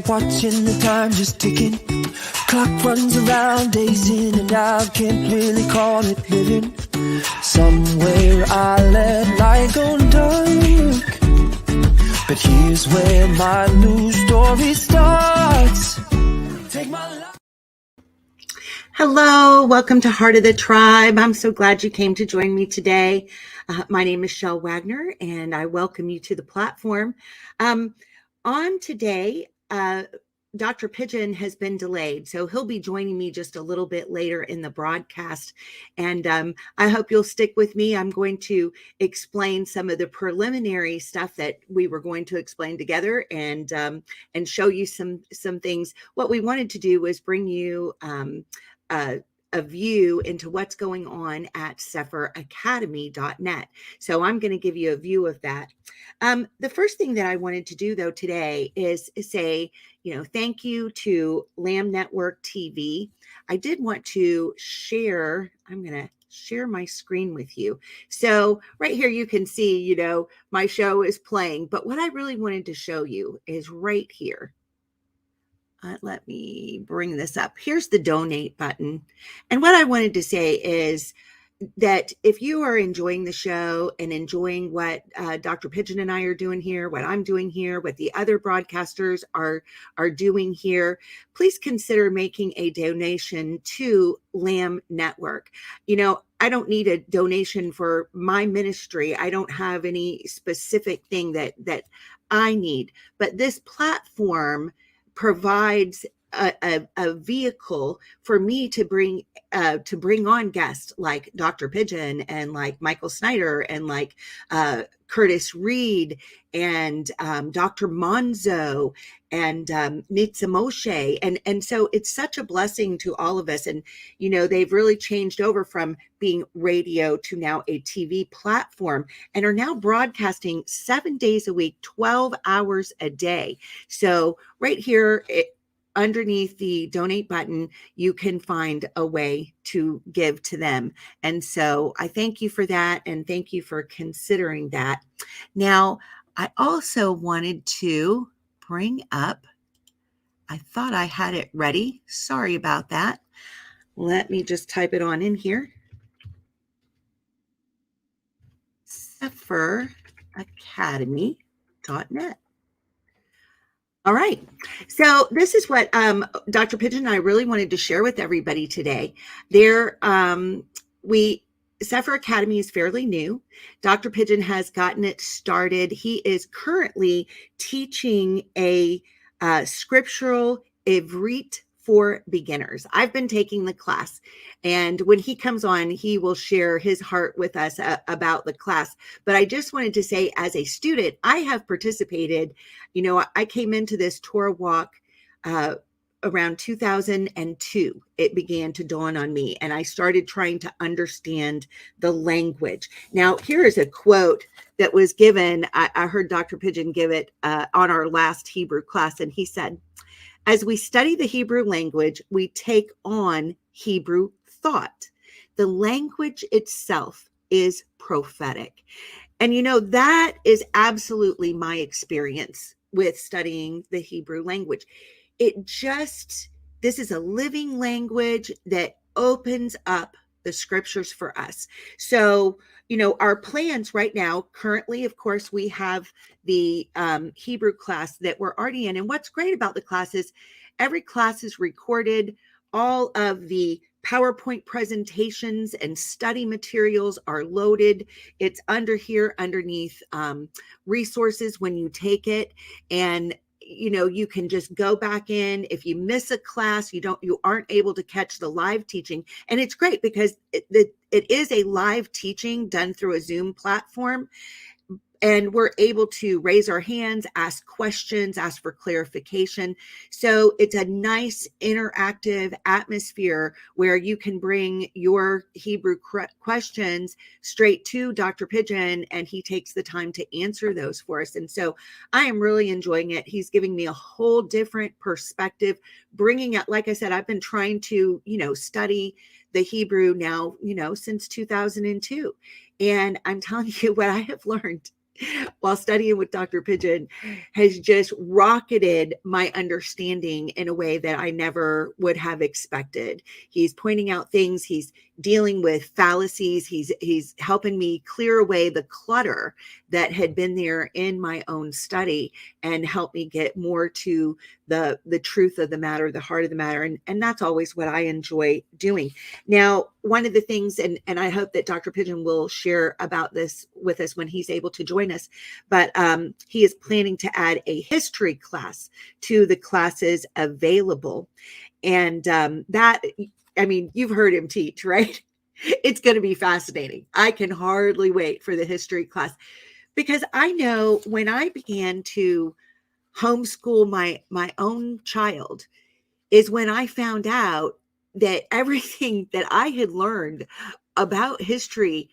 watching the time just ticking. Clock runs around, days in and out, can't really call it living. Somewhere I let light go dark, but here's where my new story starts. Take my life. Hello, welcome to Heart of the Tribe. I'm so glad you came to join me today. My name is Chelle Wagner, and I welcome you to the platform. On today, Dr. Pigeon has been delayed, so he'll be joining me just a little bit later in the broadcast. And I hope you'll stick with me. I'm going to explain some of the preliminary stuff that we were going to explain together, and show you some things. What we wanted to do was bring you a view into what's going on at SephirAcademy.net. So I'm going to give you a view of that. The first thing that I wanted to do, though, today is say, thank you to Lamb Network TV. I did want to share, I'm going to share my screen with you. So right here, you can see, my show is playing. But what I really wanted to show you is right here. Let me bring this up. Here's the donate button. And what I wanted to say is that if you are enjoying the show and enjoying what Dr. Pigeon and I are doing here, what I'm doing here, what the other broadcasters are doing here, please consider making a donation to Lamb Network. I don't need a donation for my ministry. I don't have any specific thing that I need, but this platform provides a vehicle for me to bring on guests like Dr. Pigeon and like Michael Snyder and like Curtis Reed and Dr. Monzo and Nitsa Moshe. And so it's such a blessing to all of us. And, they've really changed over from being radio to now a TV platform and are now broadcasting 7 days a week, 12 hours a day. So right here, underneath the donate button, you can find a way to give to them. And so I thank you for that. And thank you for considering that. Now, I also wanted to bring up, I thought I had it ready. Sorry about that. Let me just type it on in here. SephirAcademy.net. All right. So this is what Dr. Pigeon and I really wanted to share with everybody today. Sephir Academy is fairly new. Dr. Pigeon has gotten it started. He is currently teaching a scriptural Ivrit for beginners. I've been taking the class, and when he comes on, he will share his heart with us about the class. But I just wanted to say, as a student, I have participated. I came into this Torah walk around 2002. It began to dawn on me, and I started trying to understand the language. Now, here is a quote that was given. I heard Dr. Pigeon give it on our last Hebrew class, and he said, "As we study the Hebrew language, we take on Hebrew thought. The language itself is prophetic." And that is absolutely my experience with studying the Hebrew language. This is a living language that opens up the scriptures for us. So, our plans right now, currently, of course, we have the Hebrew class that we're already in. And what's great about the class is every class is recorded. All of the PowerPoint presentations and study materials are loaded. It's under here underneath resources when you take it. And you can just go back in. If you miss a class, you aren't able to catch the live teaching. And it's great because it is a live teaching done through a Zoom platform. And we're able to raise our hands, ask questions, ask for clarification. So it's a nice interactive atmosphere where you can bring your Hebrew questions straight to Dr. Pigeon, and he takes the time to answer those for us. And so I am really enjoying it. He's giving me a whole different perspective, bringing out, like I said, I've been trying to, study the Hebrew now, since 2002. And I'm telling you, what I have learned while studying with Dr. Pigeon has just rocketed my understanding in a way that I never would have expected. He's pointing out things, he's dealing with fallacies, he's helping me clear away the clutter that had been there in my own study and help me get more to the truth of the matter, the heart of the matter. And that's always what I enjoy doing. Now, one of the things, and I hope that Dr. Pigeon will share about this with us when he's able to join us, but he is planning to add a history class to the classes available. And that, I mean, you've heard him teach, right? It's going to be fascinating. I can hardly wait for the history class, because I know when I began to homeschool my own child is when I found out that everything that I had learned about history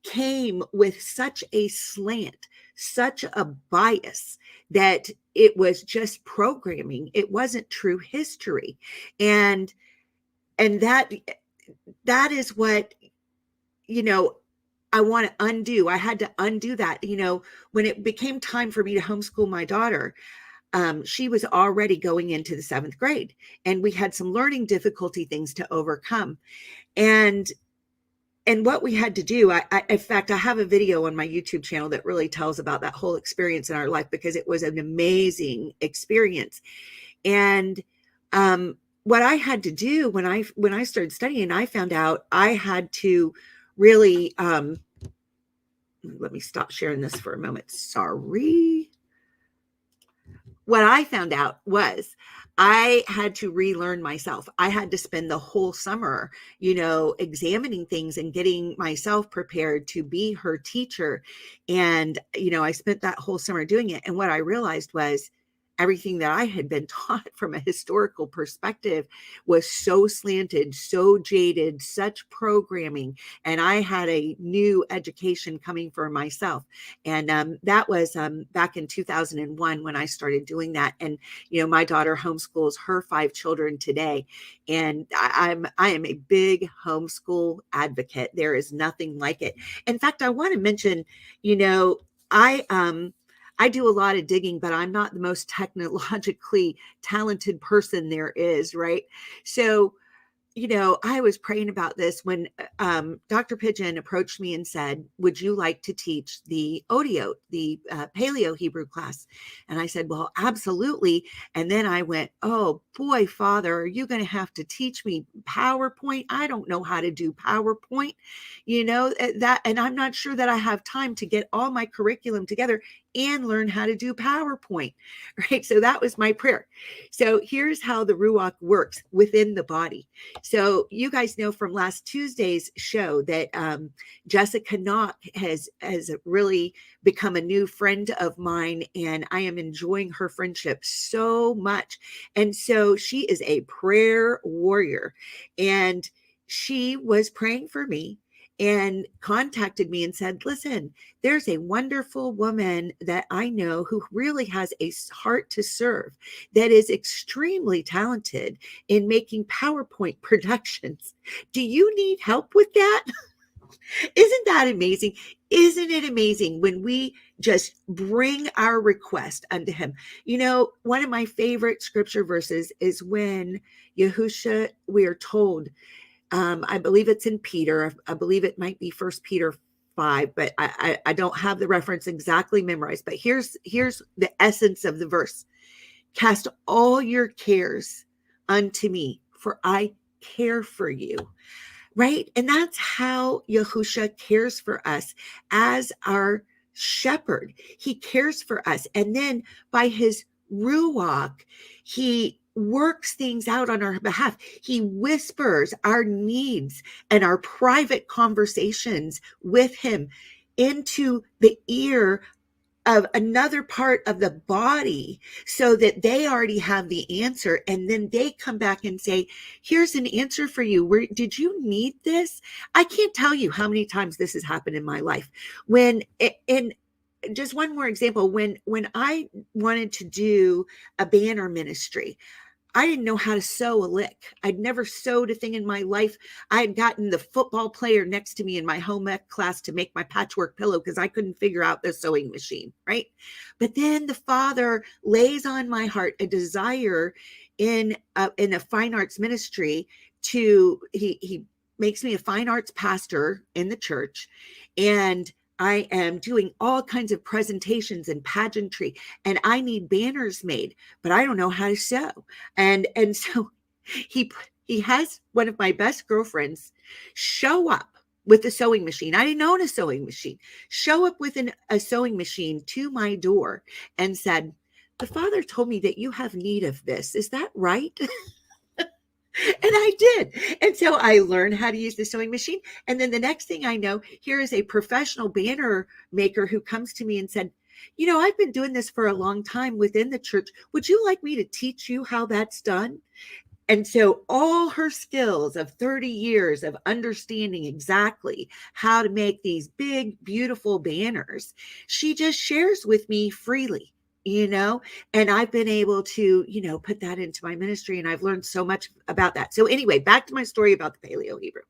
came with such a slant, such a bias, that it was just programming. It wasn't true history. And that is what, you know, I want to undo. I had to undo that. You know, when it became time for me to homeschool my daughter, she was already going into the 7th grade, and we had some learning difficulty things to overcome. And what we had to do, in fact, I have a video on my YouTube channel that really tells about that whole experience in our life, because it was an amazing experience. And what I had to do when I started studying, I found out I had to really, let me stop sharing this for a moment. Sorry. What I found out was I had to relearn myself. I had to spend the whole summer, you know, examining things and getting myself prepared to be her teacher. And, you know, I spent that whole summer doing it. And what I realized was everything that I had been taught from a historical perspective was so slanted, so jaded, such programming. And I had a new education coming for myself. And that was back in 2001 when I started doing that. And, you know, my daughter homeschools her 5 children today. And I am a big homeschool advocate. There is nothing like it. In fact, I want to mention, you know, I do a lot of digging, but I'm not the most technologically talented person there is, right? So, you know, I was praying about this when Dr. Pigeon approached me and said, would you like to teach the Odeo, the Paleo Hebrew class? And I said, well, absolutely. And then I went, oh boy, Father, are you going to have to teach me PowerPoint? I don't know how to do PowerPoint, you know, that, and I'm not sure that I have time to get all my curriculum together and learn how to do PowerPoint, right? So that was my prayer. So here's how the Ruach works within the body. So you guys know from last Tuesday's show that Jessica Knock has really become a new friend of mine, and I am enjoying her friendship so much. And so she is a prayer warrior, and she was praying for me and contacted me and said, listen, there's a wonderful woman that I know who really has a heart to serve, that is extremely talented in making PowerPoint productions. Do you need help with that? Isn't that amazing? Isn't it amazing when we just bring our request unto him? You know, one of my favorite scripture verses is when Yahusha, we are told, I believe it's in Peter. I believe it might be 1 Peter 5, but I don't have the reference exactly memorized. But here's the essence of the verse. Cast all your cares unto me, for I care for you. Right? And that's how Yahusha cares for us as our shepherd. He cares for us. And then by his Ruach, he works things out on our behalf. He whispers our needs and our private conversations with him into the ear of another part of the body, so that they already have the answer, and then they come back and say, here's an answer for you. Where did you need this? I can't tell you how many times this has happened in my life. When, and just one more example, when I wanted to do a banner ministry, I didn't know how to sew a lick. I'd never sewed a thing in my life. I had gotten the football player next to me in my home ec class to make my patchwork pillow because I couldn't figure out the sewing machine, right? But then the Father lays on my heart a desire in a fine arts ministry to he makes me a fine arts pastor in the church, and I am doing all kinds of presentations and pageantry, and I need banners made, but I don't know how to sew. And so he he has one of my best girlfriends show up with a sewing machine. I didn't own a sewing machine. Show up with a sewing machine to my door and said, "The Father told me that you have need of this. Is that right?" And I did. And so I learned how to use the sewing machine. And then the next thing I know, here is a professional banner maker who comes to me and said, I've been doing this for a long time within the church. Would you like me to teach you how that's done? And so all her skills of 30 years of understanding exactly how to make these big, beautiful banners, she just shares with me freely, and I've been able to, put that into my ministry, and I've learned so much about that. So anyway, back to my story about the Paleo Hebrew.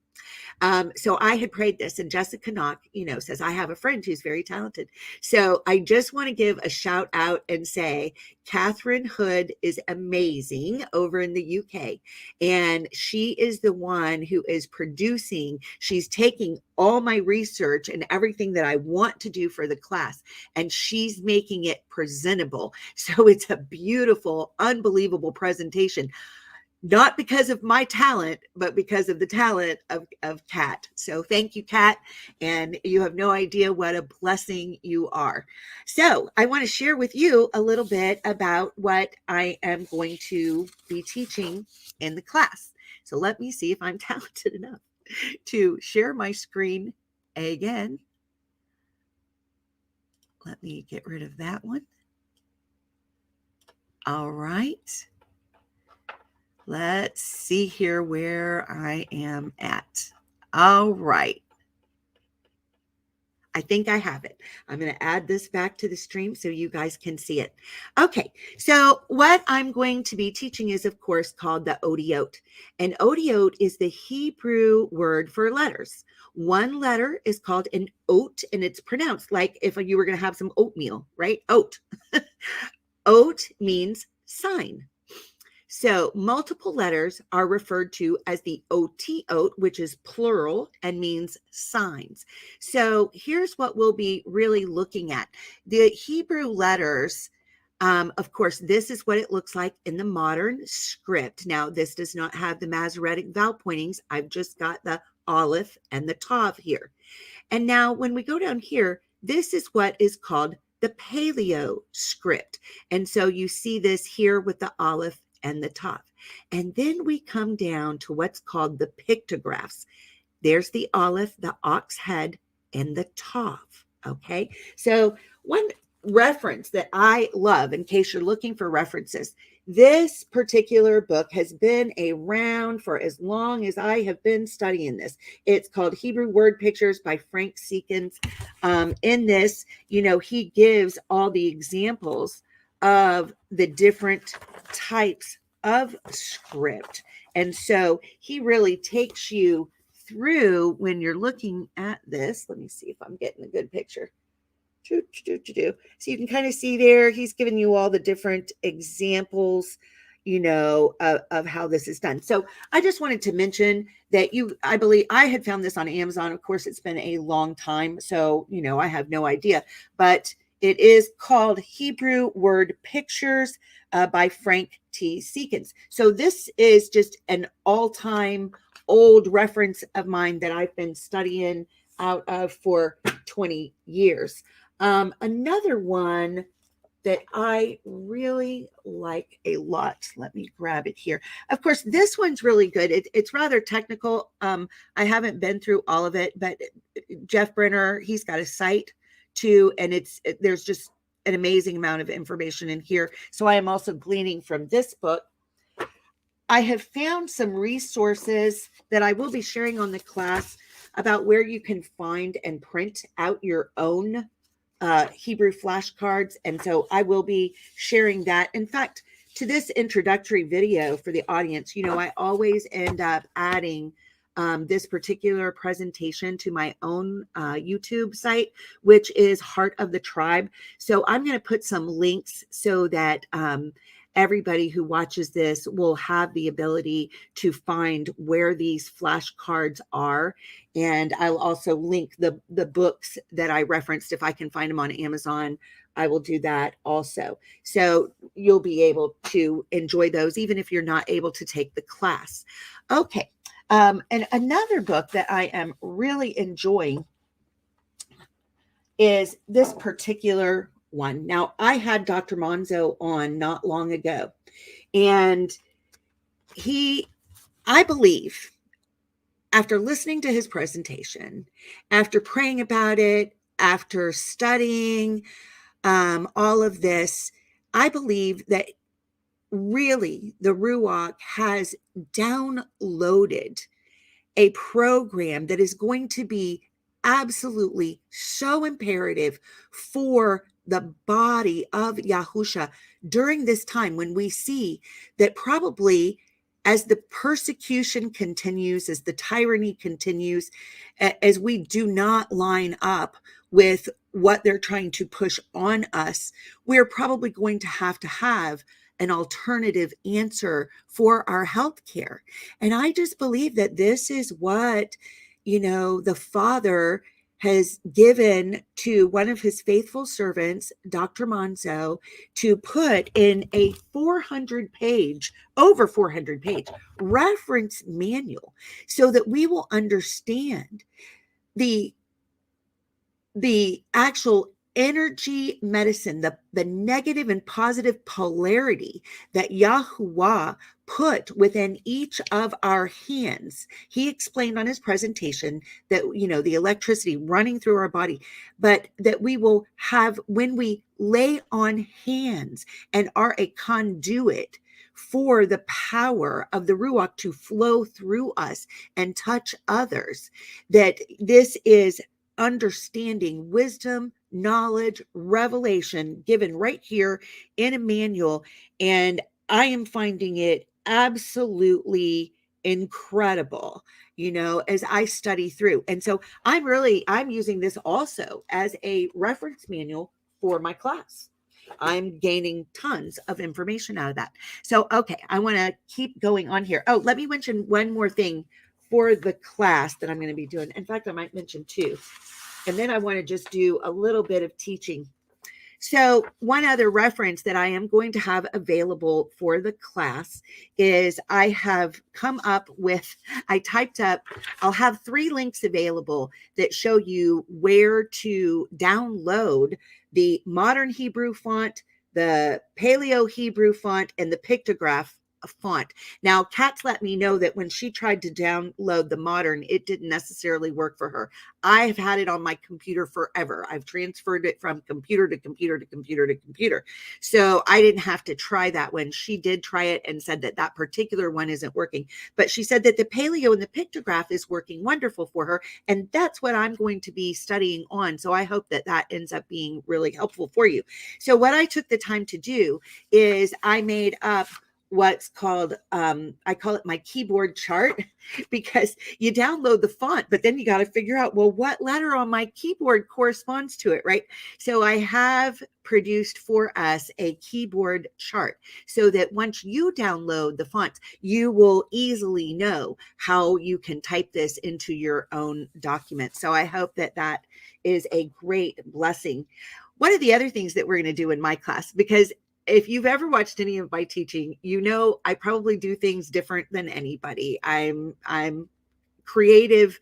So I had prayed this, and Jessica Knock, says, I have a friend who's very talented. So I just want to give a shout out and say, Catherine Hood is amazing over in the UK. And she is the one who is producing. She's taking all my research and everything that I want to do for the class, and she's making it presentable. So it's a beautiful, unbelievable presentation. Not because of my talent, but because of the talent of Kat. So thank you, Kat. And you have no idea what a blessing you are. So I want to share with you a little bit about what I am going to be teaching in the class. So let me see if I'm talented enough to share my screen again. Let me get rid of that one. All right. Let's see here where I am at. All right. I think I have it. I'm going to add this back to the stream so you guys can see it. Okay, so what I'm going to be teaching is, of course, called the odiot. And odiot is the Hebrew word for letters. One letter is called an oat, and it's pronounced like if you were going to have some oatmeal, right? Oat. Oat means sign. So multiple letters are referred to as the otiot, which is plural and means signs. So here's what we'll be really looking at. The Hebrew letters, of course, this is what it looks like in the modern script. Now, this does not have the Masoretic vowel pointings. I've just got the aleph and the tav here. And now when we go down here, this is what is called the Paleo script. And so you see this here with the aleph and the tav. And then we come down to what's called the pictographs. There's the aleph, the ox head, and the tav. Okay. So one reference that I love, in case you're looking for references, this particular book has been around for as long as I have been studying this. It's called Hebrew Word Pictures by Frank Seekins. In this, he gives all the examples of the different types of script. And so he really takes you through when you're looking at this. Let me see if I'm getting a good picture. So you can kind of see there, he's given you all the different examples, of how this is done. So I just wanted to mention that I believe I had found this on Amazon. Of course, it's been a long time, so, I have no idea, but it is called Hebrew Word Pictures by Frank T. Seekins. So this is just an all-time old reference of mine that I've been studying out of for 20 years. Another one that I really like a lot. Let me grab it here. Of course, this one's really good. It's rather technical. I haven't been through all of it, but Jeff Brenner, he's got a site too, and there's just an amazing amount of information in here. So I am also gleaning from this book. I have found some resources that I will be sharing on the class about where you can find and print out your own Hebrew flashcards. And so I will be sharing that. In fact, to this introductory video for the audience, I always end up adding this particular presentation to my own YouTube site, which is Heart of the Tribe. So I'm going to put some links so that everybody who watches this will have the ability to find where these flashcards are. And I'll also link the books that I referenced. If I can find them on Amazon, I will do that also. So you'll be able to enjoy those, even if you're not able to take the class. Okay. And another book that I am really enjoying is this particular one. Now, I had Dr. Monzo on not long ago, and I believe, after listening to his presentation, after praying about it, after studying all of this, I believe that really the Ruach has downloaded a program that is going to be absolutely so imperative for the body of Yahusha during this time, when we see that probably as the persecution continues, as the tyranny continues, as we do not line up with what they're trying to push on us, we're probably going to have an alternative answer for our health care. And I just believe that this is what, the Father has given to one of his faithful servants, Dr. Monzo, to put in a over 400 page reference manual, so that we will understand the actual energy medicine, the negative and positive polarity that Yahuwah put within each of our hands. He explained on his presentation that, the electricity running through our body, but that we will have, when we lay on hands and are a conduit for the power of the Ruach to flow through us and touch others, that this is understanding, wisdom, knowledge, revelation given right here in a manual. And I am finding it absolutely incredible, as I study through. And so I'm using this also as a reference manual for my class. I'm gaining tons of information out of that. So, okay, I want to keep going on here. Oh, let me mention one more thing for the class that I'm going to be doing. In fact, I might mention two. And then I want to just do a little bit of teaching. So one other reference that I am going to have available for the class is I have come up with, I'll have 3 links available that show you where to download the modern Hebrew font, the Paleo Hebrew font, and the pictograph font. Now, Kat's let me know that when she tried to download the modern, it didn't necessarily work for her. I've had it on my computer forever. I've transferred it from computer to computer to computer to computer. So I didn't have to try that one. She did try it and said that that particular one isn't working. But she said that the paleo and the pictograph is working wonderful for her. And that's what I'm going to be studying on. So I hope that that ends up being really helpful for you. So what I took the time to do is I made up what's called, I call it my keyboard chart, because you download the font, but then you got to figure out, well, what letter on my keyboard corresponds to it, right? So I have produced for us a keyboard chart so that once you download the font, you will easily know how you can type this into your own document. So I hope that that is a great blessing. One of the other things that we're going to do in my class, because if you've ever watched any of my teaching, I probably do things different than anybody. I'm creative,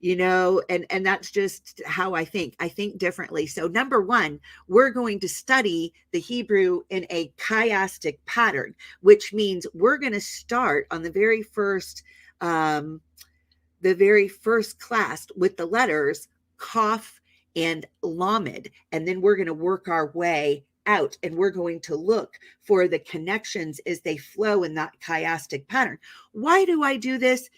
and that's just how I think. I think differently. So number one, we're going to study the Hebrew in a chiastic pattern, which means we're going to start on the very first class with the letters Kaf and Lamed, and then we're going to work our way out, and we're going to look for the connections as they flow in that chiastic pattern. Why do I do this?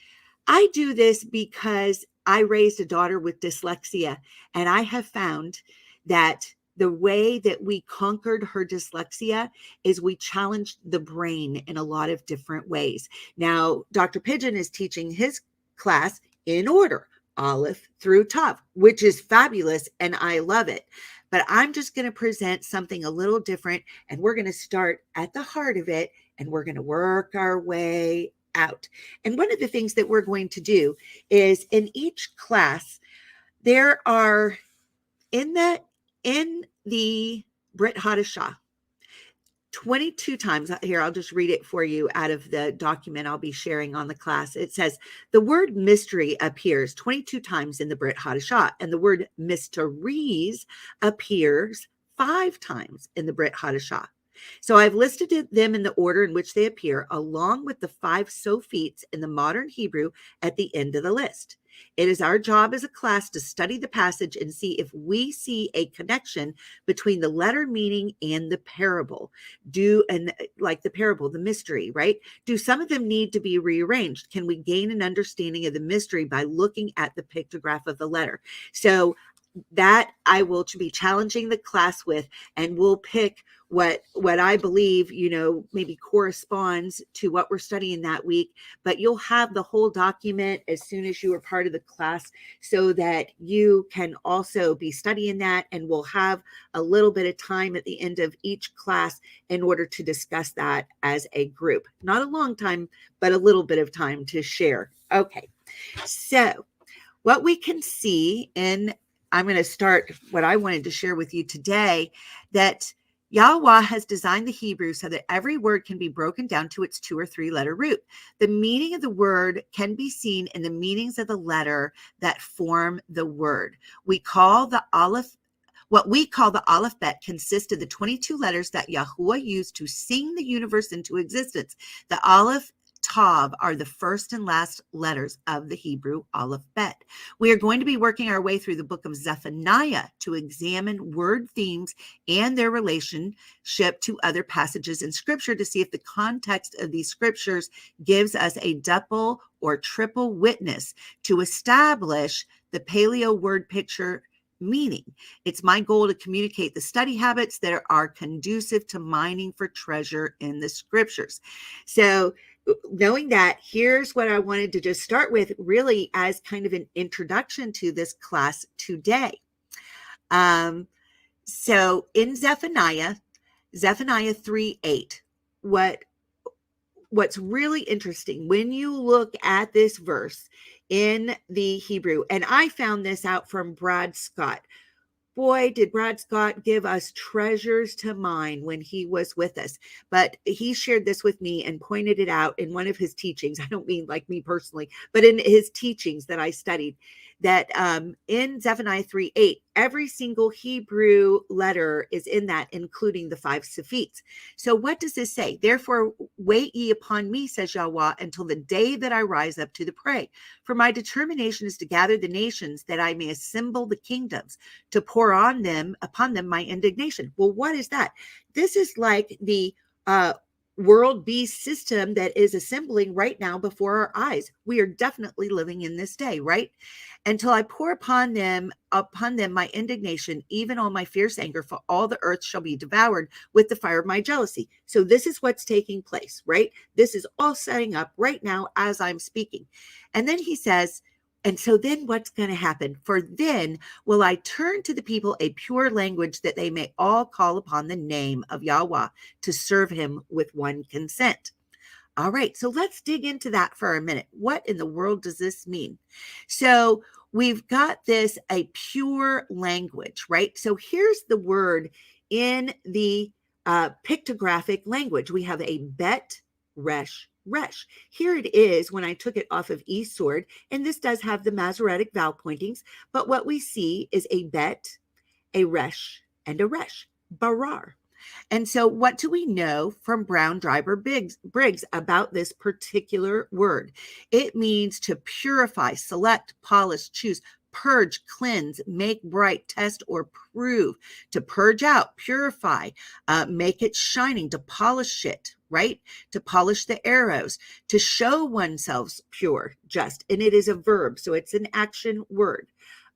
I do this because I raised a daughter with dyslexia, and I have found that the way that we conquered her dyslexia is we challenged the brain in a lot of different ways. Now, Dr. Pigeon is teaching his class in order, Aleph through Tav, which is fabulous, and I love it. But I'm just going to present something a little different, and we're going to start at the heart of it, and we're going to work our way out. And one of the things that we're going to do is in each class, there are in the Brit Hadashah, 22 times here. I'll just read it for you out of the document I'll be sharing on the class. It says the word mystery appears 22 times in the Brit Hadashah, and the word mysteries appears 5 times in the Brit Hadashah. So I've listed them in the order in which they appear, along with the 5 sophites in the modern Hebrew at the end of the list. It is our job as a class to study the passage and see if we see a connection between the letter meaning and the parable. Like the parable, the mystery, right? Do some of them need to be rearranged? Can we gain an understanding of the mystery by looking at the pictograph of the letter? So that I will be challenging the class with, and we'll pick what I believe, maybe corresponds to what we're studying that week. But you'll have the whole document as soon as you are part of the class, so that you can also be studying that, and we'll have a little bit of time at the end of each class in order to discuss that as a group. Not a long time, but a little bit of time to share. Okay, so what we can see I'm going to start what I wanted to share with you today, that Yahweh has designed the Hebrew so that every word can be broken down to its 2 or 3 letter root. The meaning of the word can be seen in the meanings of the letter that form the word. What we call the alphabet consists of the 22 letters that Yahuwah used to sing the universe into existence. The Aleph, Tav are the first and last letters of the Hebrew alphabet. We are going to be working our way through the book of Zephaniah to examine word themes and their relationship to other passages in Scripture to see if the context of these scriptures gives us a double or triple witness to establish the paleo word picture meaning. It's my goal to communicate the study habits that are conducive to mining for treasure in the scriptures. So knowing that, here's what I wanted to just start with, really as kind of an introduction to this class today. So in Zephaniah 3:8, what's really interesting when you look at this verse in the Hebrew, and I found this out from Brad Scott. Boy, did Brad Scott give us treasures to mine when he was with us. But he shared this with me and pointed it out in one of his teachings. I don't mean like me personally, but in his teachings that I studied, that in Zephaniah 3:8, every single Hebrew letter is in that, including the 5 Sephites. So what does this say? Therefore, wait ye upon me, says Yahweh, until the day that I rise up to the prey. For my determination is to gather the nations, that I may assemble the kingdoms, to pour upon them my indignation. Well, what is that? This is like the world beast system that is assembling right now before our eyes. We are definitely living in this day, right? Until I pour upon them my indignation, even all my fierce anger, for all the earth shall be devoured with the fire of my jealousy. So this is what's taking place, right? This is all setting up right now as I'm speaking. And then he says, and so then what's going to happen? For then will I turn to the people a pure language, that they may all call upon the name of Yahweh to serve him with one consent. All right, so let's dig into that for a minute. What in the world does this mean? So we've got this, a pure language, right? So here's the word in the pictographic language. We have a bet, resh, resh. Here it is when I took it off of eSword, and this does have the Masoretic vowel pointings, but what we see is a bet, a resh, and a resh, barar. And so what do we know from Brown Driver Briggs about this particular word? It means to purify, select, polish, choose, purge, cleanse, make bright, test, or prove. To purge out, purify, make it shining, to polish it, right? To polish the arrows, to show oneself pure, just, and it is a verb, so it's an action word.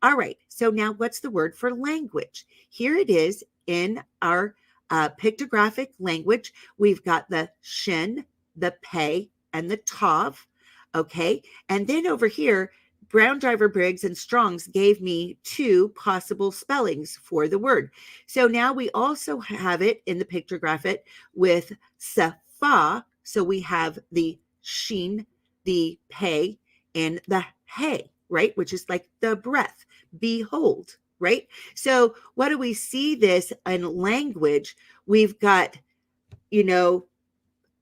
All right. So now what's the word for language? Here it is in our pictographic language. We've got the shin, the pei, and the tav. Okay. And then over here, Brown Driver Briggs and Strong's gave me two possible spellings for the word. So now we also have it in the pictographic with safa. So we have the shin, the pei, and the hey, right? Which is like the breath. Behold, right? So what do we see this in language? We've got, you know,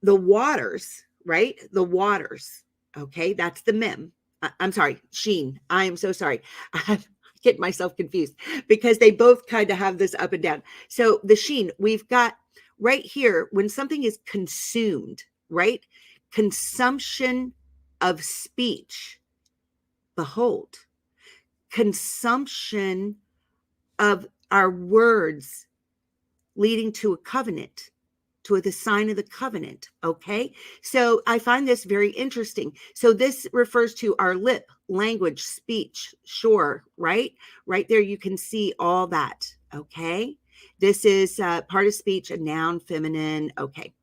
the waters, right? The waters. Okay, that's the mem. I'm sorry, sheen. I am so sorry. I'm getting myself confused because they both kind of have this up and down. So the sheen, we've got right here when something is consumed, right? Consumption of speech. Behold, consumption of our words leading to a covenant, to the sign of the covenant. Okay. So I find this very interesting. So this refers to our lip, language, speech, sure, right? Right there, you can see all that. Okay. This is part of speech, a noun, feminine. Okay.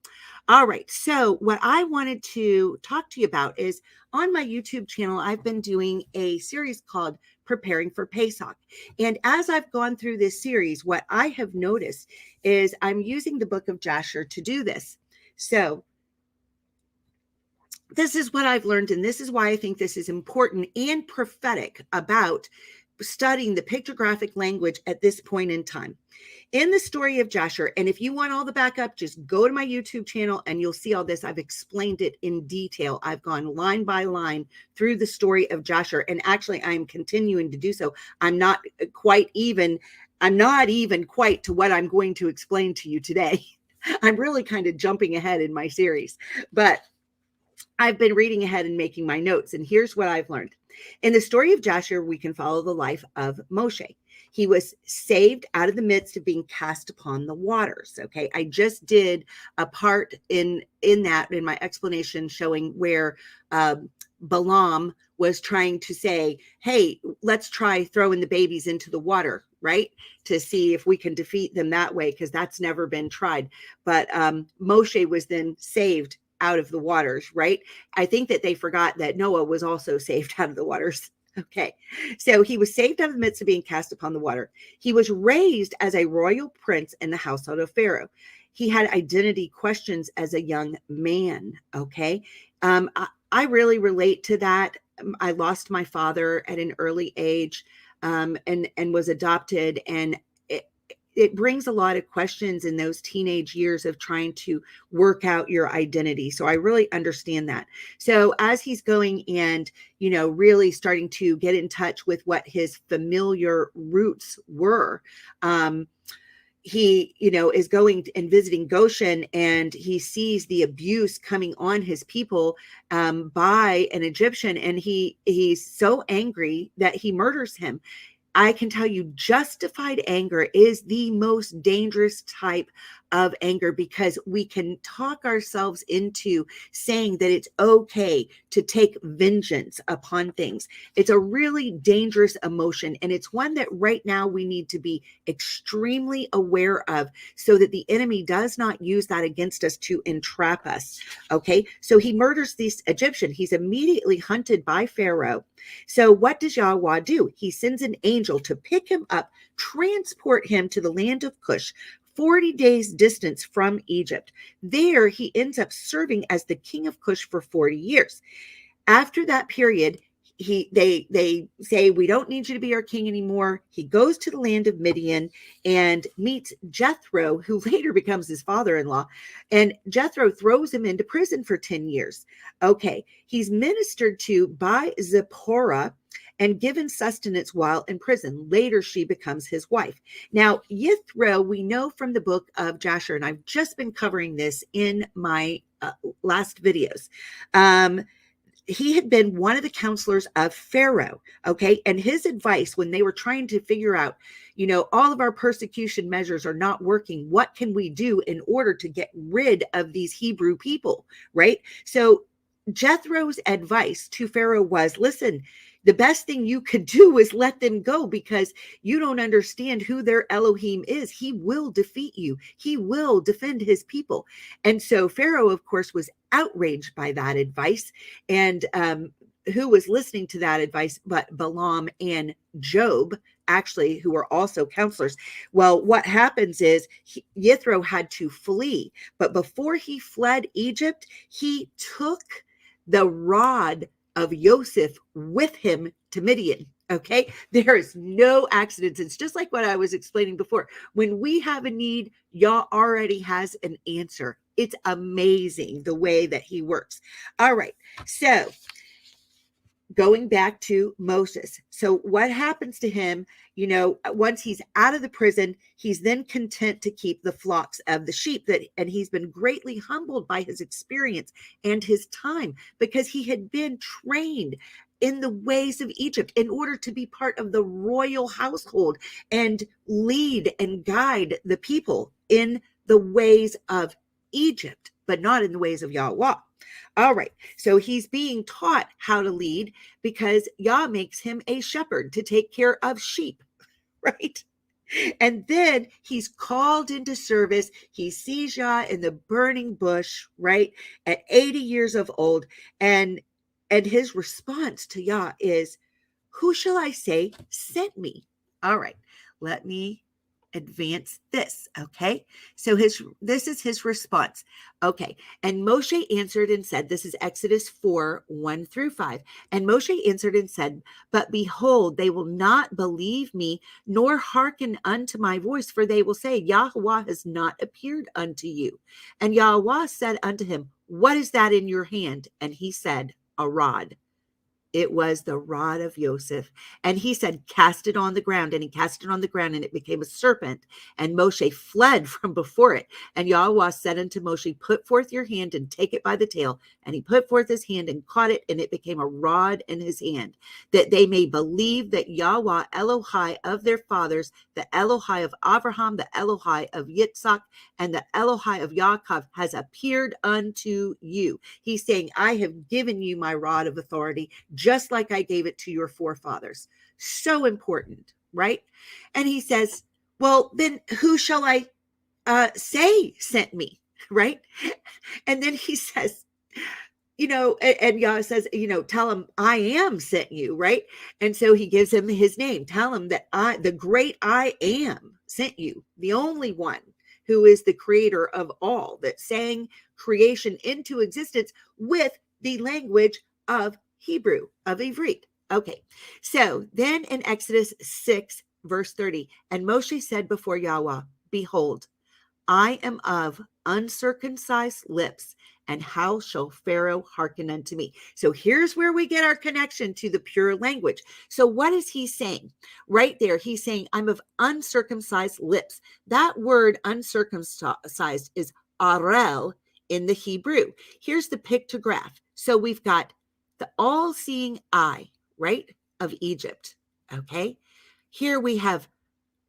All right. So, what I wanted to talk to you about is on my YouTube channel, I've been doing a series called Preparing for Pesach. And as I've gone through this series, what I have noticed is I'm using the book of Jasher to do this. So, this is what I've learned, and this is why I think this is important and prophetic about studying the pictographic language at this point in time. In the story of Jasher, and if you want all the backup, just go to my YouTube channel and you'll see all this. I've explained it in detail. I've gone line by line through the story of Jasher, and actually I'm continuing to do so. I'm not even quite to what I'm going to explain to you today. I'm really kind of jumping ahead in my series, but I've been reading ahead and making my notes, and here's what I've learned. In the story of Jasher, we can follow the life of Moshe. He was saved out of the midst of being cast upon the waters. Okay, I just did a part in that in my explanation showing where Balaam was trying to say, hey, let's try throwing the babies into the water, right? To see if we can defeat them that way, because that's never been tried. But Moshe was then saved out of the waters, right? I think that they forgot that Noah was also saved out of the waters. Okay, so he was saved out of the midst of being cast upon the water. He was raised as a royal prince in the household of Pharaoh. He had identity questions as a young man. Okay, I really relate to that. I lost my father at an early age, and was adopted, and it brings a lot of questions in those teenage years of trying to work out your identity. So I really understand that. So as he's going and, really starting to get in touch with what his familiar roots were, he, is going and visiting Goshen, and he sees the abuse coming on his people by an Egyptian. And he's so angry that he murders him. I can tell you justified anger is the most dangerous type of anger, because we can talk ourselves into saying that it's okay to take vengeance upon things. It's a really dangerous emotion, and it's one that right now we need to be extremely aware of so that the enemy does not use that against us to entrap us. Okay, so he murders this Egyptian. He's immediately hunted by Pharaoh. So what does Yahweh do? He sends an angel to pick him up, transport him to the land of Cush, 40 days distance from Egypt. There he ends up serving as the king of Cush for 40 years. After that period, they say, we don't need you to be our king anymore. He goes to the land of Midian and meets Jethro, who later becomes his father-in-law. And Jethro throws him into prison for 10 years. Okay, he's ministered to by Zipporah and given sustenance while in prison. Later, she becomes his wife. Now, Yithro, we know from the book of Jasher, and I've just been covering this in my last videos. He had been one of the counselors of Pharaoh, okay? And his advice when they were trying to figure out, all of our persecution measures are not working. What can we do in order to get rid of these Hebrew people, right? So Jethro's advice to Pharaoh was, listen, the best thing you could do is let them go, because you don't understand who their Elohim is. He will defeat you. He will defend his people. And so Pharaoh, of course, was outraged by that advice. And who was listening to that advice but Balaam and Job, actually, who were also counselors? Well, what happens is Yithro had to flee. But before he fled Egypt, he took the rod of Joseph with him to Midian. Okay, there is no accidents. It's just like what I was explaining before. When we have a need, Yah already has an answer. It's amazing the way that he works. All right, so going back to Moses. So what happens to him, once he's out of the prison, he's then content to keep the flocks of the sheep, and he's been greatly humbled by his experience and his time, because he had been trained in the ways of Egypt in order to be part of the royal household and lead and guide the people in the ways of Egypt, but not in the ways of Yahweh. All right, so he's being taught how to lead because Yah makes him a shepherd to take care of sheep, right? And then he's called into service. He sees Yah in the burning bush, right, at 80 years of old. And his response to Yah is, "Who shall I say sent me?" All right, let me advance this. Okay, so this is his response. Okay, and Moshe answered and said, this is Exodus 4:1-5. And Moshe answered and said, "But behold, they will not believe me, nor hearken unto my voice, for they will say, Yahweh has not appeared unto you." And Yahweh said unto him, "What is that in your hand?" And he said, "A rod." It was the rod of Joseph. And he said, "Cast it on the ground." And he cast it on the ground, and it became a serpent. And Moshe fled from before it. And Yahweh said unto Moshe, "Put forth your hand and take it by the tail." And he put forth his hand and caught it, and it became a rod in his hand, that they may believe that Yahweh Elohai of their fathers, the Elohai of Abraham, the Elohai of Yitzhak, and the Elohai of Yaakov has appeared unto you. He's saying, I have given you my rod of authority, just like I gave it to your forefathers. So important, right? And he says, well, then who shall I say sent me, right? And then he says, and Yah says, tell him I am sent you, right? And so he gives him his name. Tell him that the great I am sent you, the only one who is the creator of all, that sang creation into existence with the language of Hebrew, of Ivrit. Okay, so then in Exodus 6:30, and Moshe said before Yahweh, "Behold, I am of uncircumcised lips, and how shall Pharaoh hearken unto me?" So here's where we get our connection to the pure language. So what is he saying? Right there, he's saying, I'm of uncircumcised lips. That word uncircumcised is arel in the Hebrew. Here's the pictograph. So we've got the all-seeing eye, right, of Egypt. Okay, here we have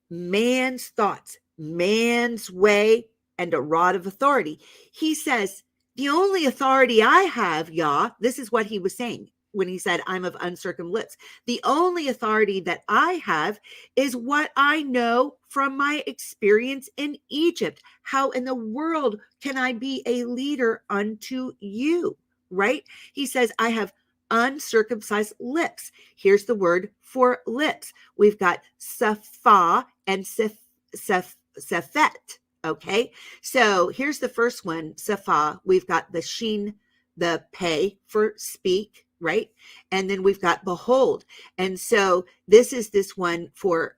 man's thoughts, man's way, and a rod of authority. He says, the only authority I have, Yah, this is what he was saying when he said, I'm of uncircumcised lips. The only authority that I have is what I know from my experience in Egypt. How in the world can I be a leader unto you, right? He says, I have uncircumcised lips. Here's the word for lips. We've got safa and safet. Okay, so here's the first one, safa. We've got the sheen, the pay for speak, right? And then we've got behold. And so this is this one for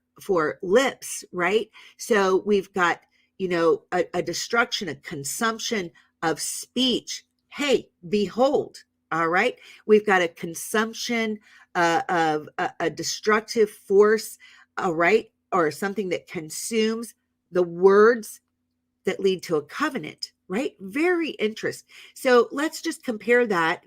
lips, right? So we've got, a destruction, a consumption of speech. Hey, behold. All right. We've got a consumption of a destructive force, all right, or something that consumes the words that lead to a covenant, right? Very interesting. So let's just compare that,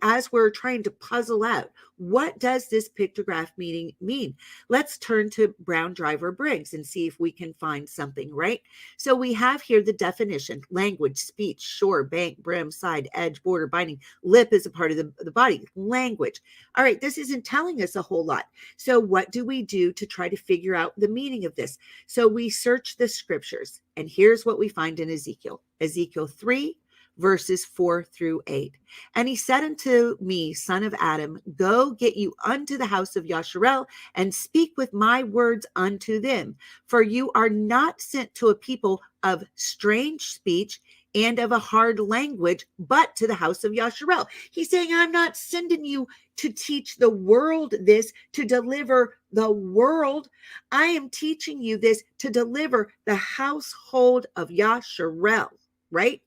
as we're trying to puzzle out What does this pictograph mean? Let's turn to Brown Driver Briggs and see if we can find something, right? So we have here the definition: language, speech, shore, bank, brim, side, edge, border, binding. Lip is a part of the body. Language. All right, this isn't telling us a whole lot. So what do we do to try to figure out the meaning of this? So we search the scriptures, and here's what we find in Ezekiel. Ezekiel 3, verses 4-8. And he said unto me, son of Adam, go get you unto the house of Yasharel, and speak with my words unto them. For you are not sent to a people of strange speech and of a hard language, but to the house of Yasharel. He's saying, I'm not sending you to teach the world this, to deliver the world. I am teaching you this to deliver the household of Yasharel, right?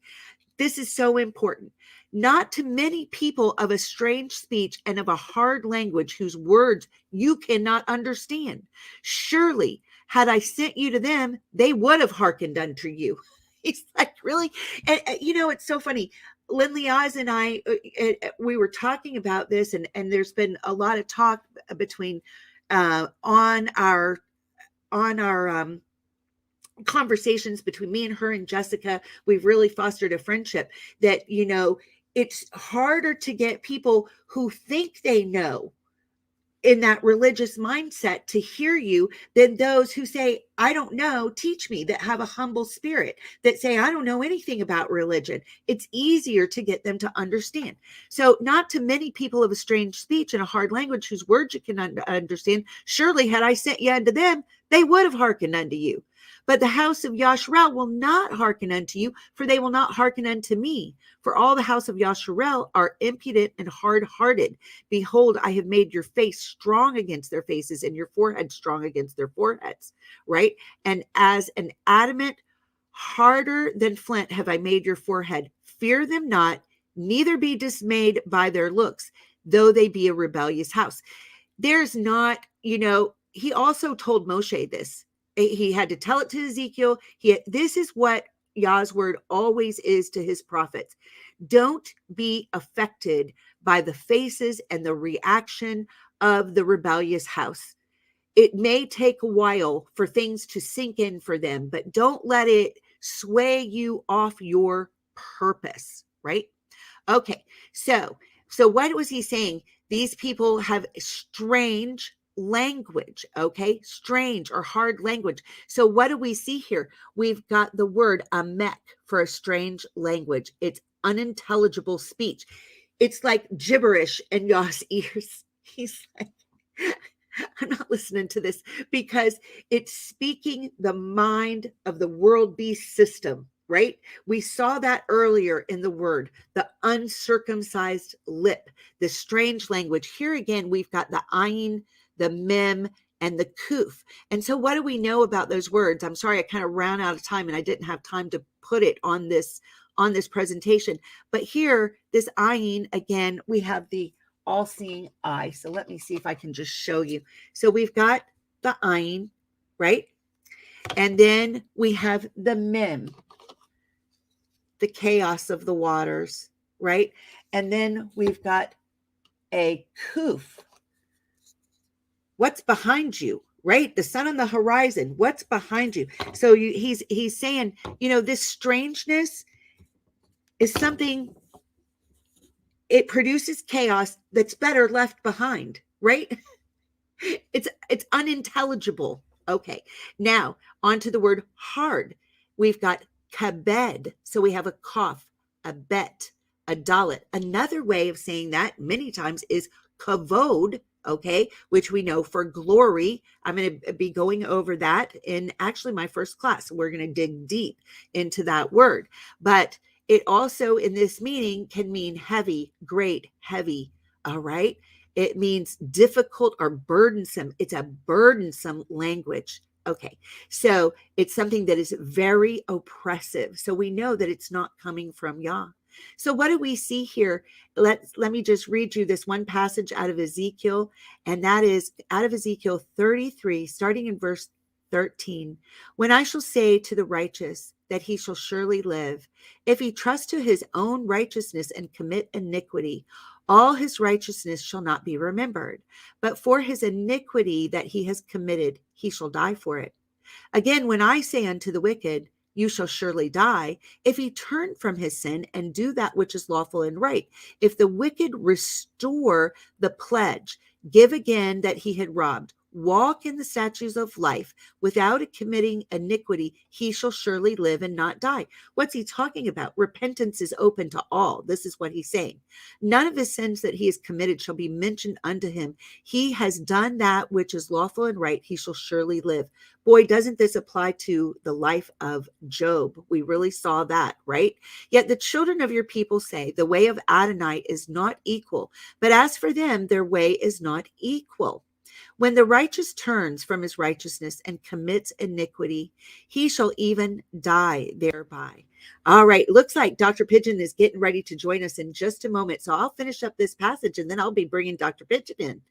This is so important. Not to many people of a strange speech and of a hard language whose words you cannot understand. Surely, had I sent you to them, they would have hearkened unto you. He's like, really? And it's so funny. Lindley Oz and I, we were talking about this, and there's been a lot of talk between on our conversations between me and her and Jessica. We've really fostered a friendship that, it's harder to get people who think they know in that religious mindset to hear you than those who say, I don't know, teach me, that have a humble spirit, that say, I don't know anything about religion. It's easier to get them to understand. So not to many people of a strange speech and a hard language whose words you can understand. Surely had I sent you unto them, they would have hearkened unto you. But the house of Yasharel will not hearken unto you, for they will not hearken unto me. For all the house of Yasharel are impudent and hard-hearted. Behold, I have made your face strong against their faces, and your forehead strong against their foreheads, right? And as an adamant, harder than flint have I made your forehead. Fear them not, neither be dismayed by their looks, though they be a rebellious house. There's not, he also told Moshe this. He had to tell it to Ezekiel. This is what Yah's word always is to his prophets. Don't be affected by the faces and the reaction of the rebellious house. It may take a while for things to sink in for them, but don't let it sway you off your purpose, right? Okay, so what was he saying? These people have strange language, okay? Strange or hard language. So what do we see here? We've got the word amek for a strange language. It's unintelligible speech. It's like gibberish in Yah's ears. He's like, I'm not listening to this, because it's speaking the mind of the world beast system, right? We saw that earlier in the word, the uncircumcised lip, the strange language. Here again, we've got the ayin, the mem, and the kuf. And so what do we know about those words? I'm sorry, I kind of ran out of time and I didn't have time to put it on this presentation. But here, this ayin, again, we have the all-seeing eye. So let me see if I can just show you. So we've got the ayin, right? And then we have the mem, the chaos of the waters, right? And then we've got a kuf. What's behind you, right? The sun on the horizon. What's behind you? So he's saying, this strangeness is something, it produces chaos that's better left behind, right? It's unintelligible. Okay, now on to the word hard. We've got kabed. So we have a cough, a bet, a dalet. Another way of saying that many times is kavod, okay, which we know for glory. I'm going to be going over that in actually my first class. We're going to dig deep into that word. But it also in this meaning can mean heavy, great, heavy, all right? It means difficult or burdensome. It's a burdensome language. Okay, so it's something that is very oppressive. So we know that it's not coming from Yah. So what do we see here? Let me just read you this one passage out of Ezekiel, and that is out of Ezekiel 33, starting in verse 13. When I shall say to the righteous that he shall surely live, if he trust to his own righteousness and commit iniquity, All his righteousness shall not be remembered, but for his iniquity that he has committed, he shall die for it. Again, when I say unto the wicked, you shall surely die, if he turn from his sin and do that which is lawful and right, if the wicked restore the pledge, give again that he had robbed, walk in the statutes of life without committing iniquity, he shall surely live and not die. What's he talking about? Repentance is open to all. This is what he's saying. None of his sins that he has committed shall be mentioned unto him. He has done that which is lawful and right. He shall surely live. Boy, doesn't this apply to the life of Job? We really saw that, right? Yet the children of your people say, the way of Adonai is not equal, but as for them, their way is not equal. When the righteous turns from his righteousness and commits iniquity, he shall even die thereby. All right, looks like Dr. Pigeon is getting ready to join us in just a moment. So I'll finish up this passage and then I'll be bringing Dr. Pigeon in.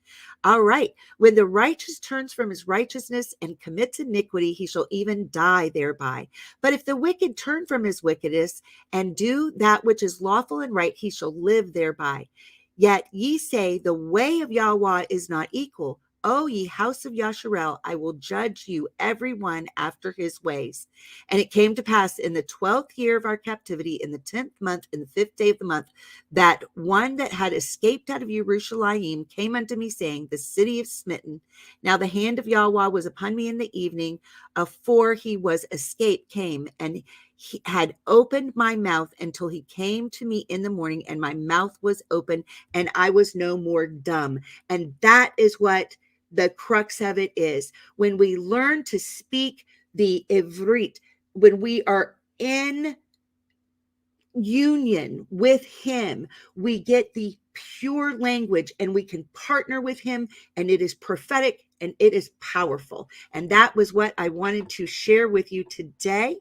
All right, when the righteous turns from his righteousness and commits iniquity, he shall even die thereby. But if the wicked turn from his wickedness and do that which is lawful and right, he shall live thereby. Yet ye say, the way of Yahweh is not equal. O ye house of Yasharel, I will judge you every one after his ways. And it came to pass in the 12th year of our captivity, in the 10th month, in the 5th day of the month, that one that had escaped out of Jerusalem came unto me, saying, the city is smitten. Now the hand of Yahweh was upon me in the evening, afore he was escaped came, and he had opened my mouth until he came to me in the morning, and my mouth was open, and I was no more dumb. And that is what the crux of it is. When we learn to speak the Ivrit, when we are in union with him, we get the pure language and we can partner with him, and it is prophetic and it is powerful. And that was what I wanted to share with you today.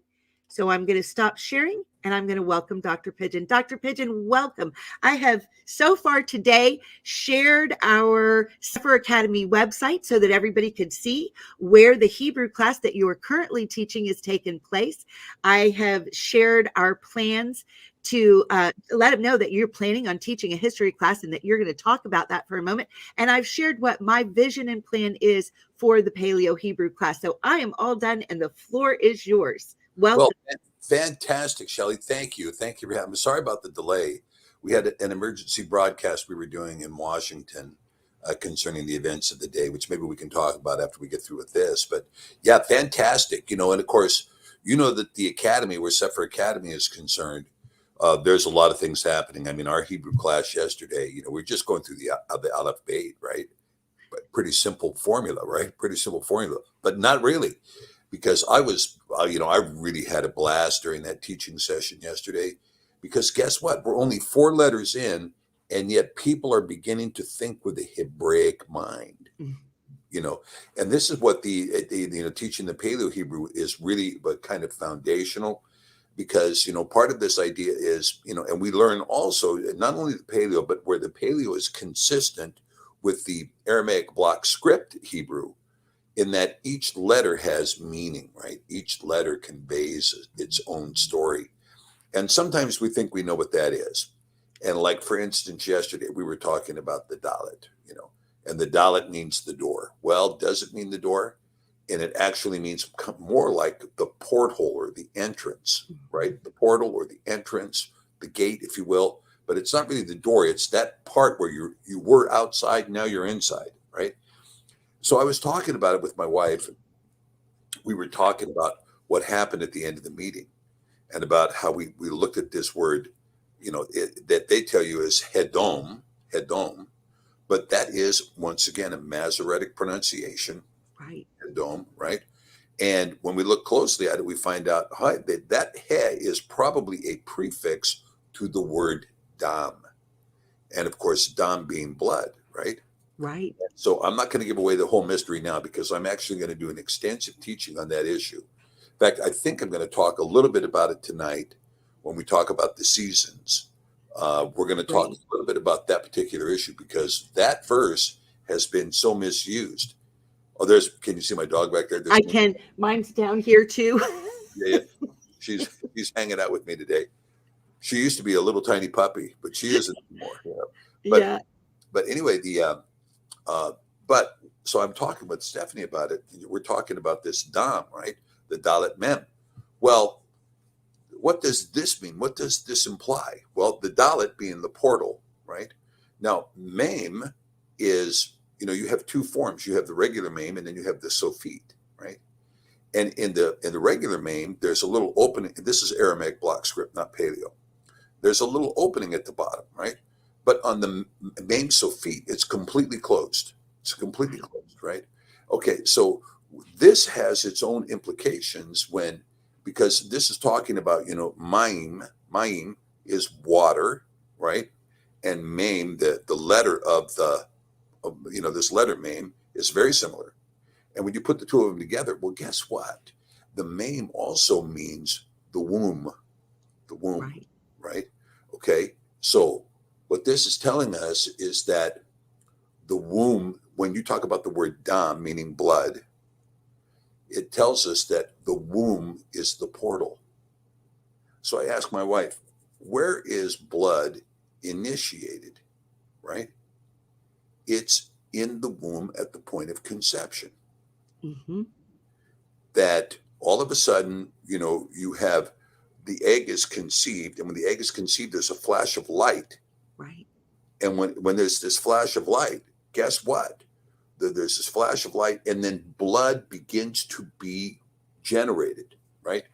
So I'm going to stop sharing and I'm going to welcome Dr. Pigeon. Dr. Pigeon, welcome. I have so far today shared our Sefer Academy website so that everybody could see where the Hebrew class that you are currently teaching is taking place. I have shared our plans to let them know that you're planning on teaching a history class and that you're going to talk about that for a moment. And I've shared what my vision and plan is for the Paleo Hebrew class. So I am all done and the floor is yours. Welcome. Well, fantastic, Shelley. Thank you. Thank you for having me. Sorry about the delay. We had an emergency broadcast we were doing in Washington concerning the events of the day, which maybe we can talk about after we get through with this. But yeah, fantastic. And of course, that the Academy, where Sefer Academy is concerned, there's a lot of things happening. I mean, our Hebrew class yesterday, we're just going through the Aleph Beit, right? But pretty simple formula, right? Pretty simple formula, but not really. Because I was, I really had a blast during that teaching session yesterday. Because guess what? We're only 4 letters in, and yet people are beginning to think with a Hebraic mind. And this is what the teaching the Paleo Hebrew is really, but kind of foundational. Because part of this idea is and we learn also not only the Paleo, but where the Paleo is consistent with the Aramaic block script Hebrew, in that each letter has meaning, right? Each letter conveys its own story. And sometimes we think we know what that is. And like, for instance, yesterday we were talking about the Dalet, and the Dalet means the door. Well, does it mean the door? And it actually means more like the porthole or the entrance, right? The portal or the entrance, the gate, if you will. But it's not really the door. It's that part where you were outside, now you're inside, right? So I was talking about it with my wife. We were talking about what happened at the end of the meeting and about how we looked at this word, that they tell you is hedom, but that is, once again, a Masoretic pronunciation, Right. hedom, right? And when we look closely at it, we find out that he is probably a prefix to the word dam. And of course, dam being blood, right? Right. So I'm not going to give away the whole mystery now, because I'm actually going to do an extensive teaching on that issue. In fact, I think I'm going to talk a little bit about it tonight when we talk about the seasons. We're going to talk a little bit about that particular issue, because that verse has been so misused. Oh, can you see my dog back there? I can. Mine's down here too. Yeah. She's hanging out with me today. She used to be a little tiny puppy, but she isn't anymore. But Yeah. but anyway, uh, but so I'm talking with Stephanie about it. We're talking about this Dam, right? The Dalet Mem. Well, what does this mean? What does this imply? Well, the Dalet being the portal, right? Now, Mem is, you have two forms. You have the regular Mem and then you have the Sophite, right? And in the regular Mem, there's a little opening. This is Aramaic block script, not Paleo. There's a little opening at the bottom, right? But on the Mem Sophite, it's completely closed. It's completely Right. closed, right? Okay, so this has its own implications because this is talking about, Maim is water, right? And Mem, the letter this letter Mem is very similar. And when you put the two of them together, well, guess what? The Mem also means the womb, Right. right? Okay. So what this is telling us is that the womb, when you talk about the word dam, meaning blood, it tells us that the womb is the portal. So I asked my wife, where is blood initiated, right? It's in the womb at the point of conception. Mm-hmm. That all of a sudden, you have the egg is conceived, and when the egg is conceived, there's a flash of light. Right. And when there's this flash of light, guess what? There's this flash of light, and then blood begins to be generated, right?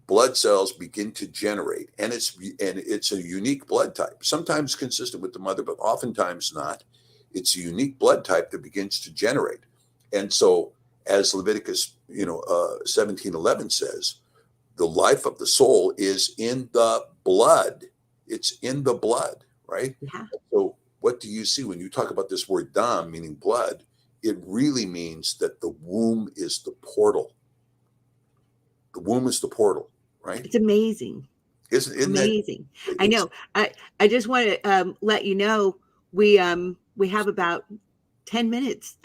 Blood cells begin to generate, and it's a unique blood type, sometimes consistent with the mother, but oftentimes not. It's a unique blood type that begins to generate. And so, as Leviticus 17:11 says, the life of the soul is in the blood. It's in the blood, right? Yeah. So what do you see when you talk about this word dam, meaning blood? It really means that the womb is the portal. The womb is the portal, right? It's amazing. Isn't that? Amazing. I It's, know. I just want to let you know we have about 10 minutes.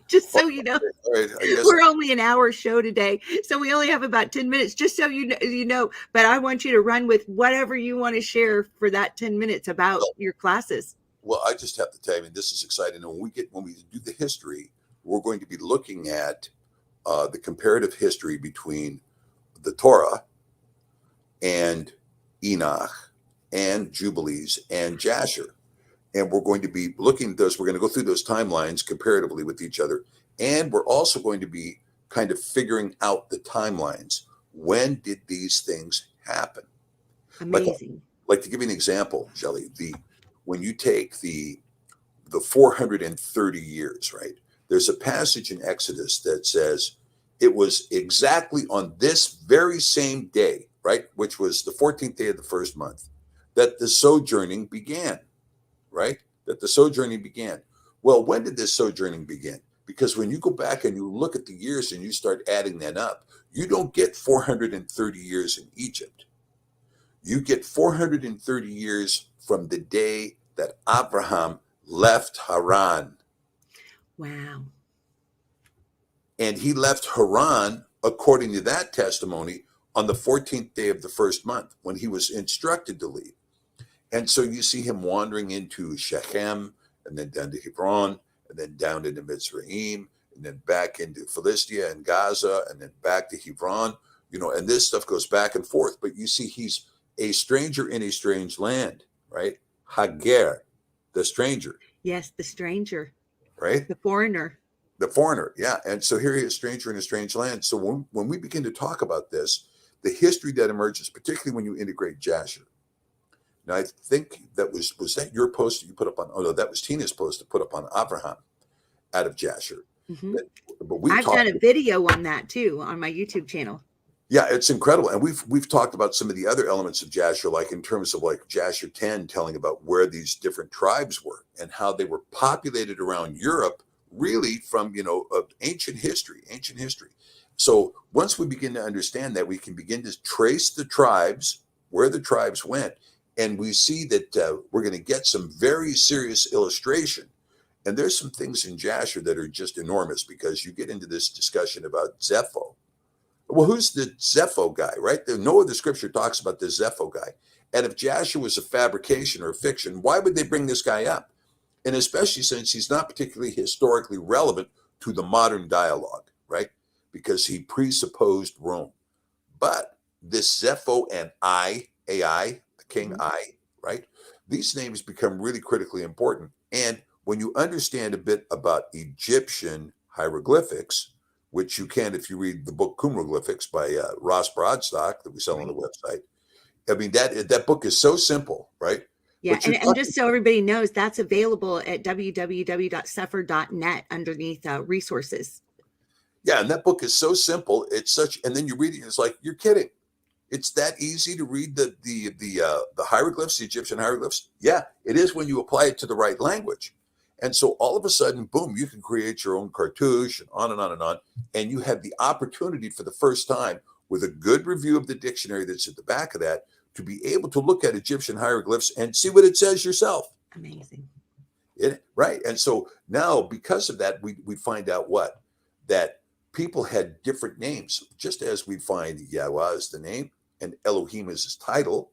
Just so you know. all right, I guess. We're only an hour show today, so we only have about 10 minutes, just so you know. But I want you to run with whatever you want to share for that 10 minutes about your classes. Well, I just have to tell you, this is exciting. And when we do the history, we're going to be looking at the comparative history between the Torah and Enoch and Jubilees and Jasher. And we're going to be looking at those. We're going to go through those timelines comparatively with each other. And we're also going to be kind of figuring out the timelines. When did these things happen? Amazing. Like to give you an example, Shelley, when you take the 430 years, right? There's a passage in Exodus that says it was exactly on this very same day, right? Which was the 14th day of the first month, that the sojourning began. Right? That the sojourning began. Well, when did this sojourning begin? Because when you go back and you look at the years and you start adding that up, you don't get 430 years in Egypt. You get 430 years from the day that Abraham left Haran. Wow. And he left Haran, according to that testimony, on the 14th day of the first month when he was instructed to leave. And so you see him wandering into Shechem, and then down to Hebron, and then down into Mitzrayim, and then back into Philistia and Gaza, and then back to Hebron, and this stuff goes back and forth. But you see, he's a stranger in a strange land, right? Hager, the stranger. Yes, the stranger. Right? The foreigner. The foreigner, yeah. And so here he is, stranger in a strange land. So when we begin to talk about this, the history that emerges, particularly when you integrate Jasher. Now, I think was that your post that you put up on? Oh no, that was Tina's post to put up on Abraham out of Jasher. Mm-hmm. But I've done a video on that too on my YouTube channel. Yeah, it's incredible, and we've talked about some of the other elements of Jasher, like in terms of like Jasher 10, telling about where these different tribes were and how they were populated around Europe, really from ancient history. So once we begin to understand that, we can begin to trace the tribes, where the tribes went. And we see that we're going to get some very serious illustration. And there's some things in Jasher that are just enormous, because you get into this discussion about Zepho. Well, who's the Zepho guy, right? No other scripture talks about the Zepho guy. And if Jasher was a fabrication or a fiction, why would they bring this guy up? And especially since he's not particularly historically relevant to the modern dialogue, right? Because he presupposed Rome. But this Zepho and AI, the king I, right? These names become really critically important. And when you understand a bit about Egyptian hieroglyphics, which you can if you read the book Cumroglyphics by Ross Broadstock that we sell on the website. I mean, that book is so simple, right? Yeah, But and just so everybody knows, that's available at www.suffer.net underneath resources. Yeah, and that book is so simple. It's such, and then you read it, it's like, you're kidding. It's that easy to read the hieroglyphs, the Egyptian hieroglyphs. Yeah, it is when you apply it to the right language. And so all of a sudden, boom, you can create your own cartouche and on and on and on. And you have the opportunity for the first time with a good review of the dictionary that's at the back of that to be able to look at Egyptian hieroglyphs and see what it says yourself. Amazing. Right. And so now because of that, we find out what? That people had different names, just as we find Yahweh is the name and Elohim is his title.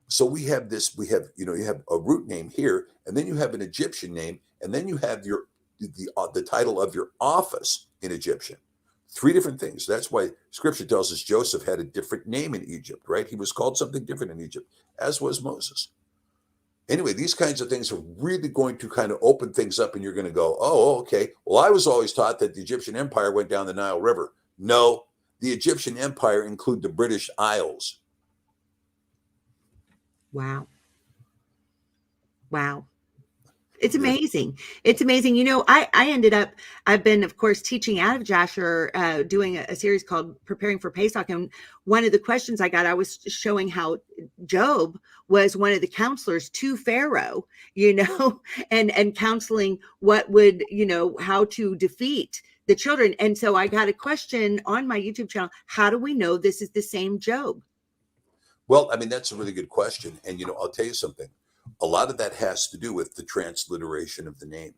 So you have a root name here, and then you have an Egyptian name, and then you have the title of your office in Egyptian. 3 different things. That's why scripture tells us Joseph had a different name in Egypt, right? He was called something different in Egypt, as was Moses. Anyway, these kinds of things are really going to kind of open things up, and you're going to go, oh, okay. Well, I was always taught that the Egyptian Empire went down the Nile River. No, the Egyptian Empire included the British Isles. Wow. It's amazing. It's amazing. I've been, of course, teaching out of Jasher, doing a series called Preparing for Pesach. And one of the questions I was showing how Job was one of the counselors to Pharaoh, and counseling what would, how to defeat the children. And so I got a question on my YouTube channel. How do we know this is the same Job? Well, I mean, that's a really good question. And, I'll tell you something. A lot of that has to do with the transliteration of the name.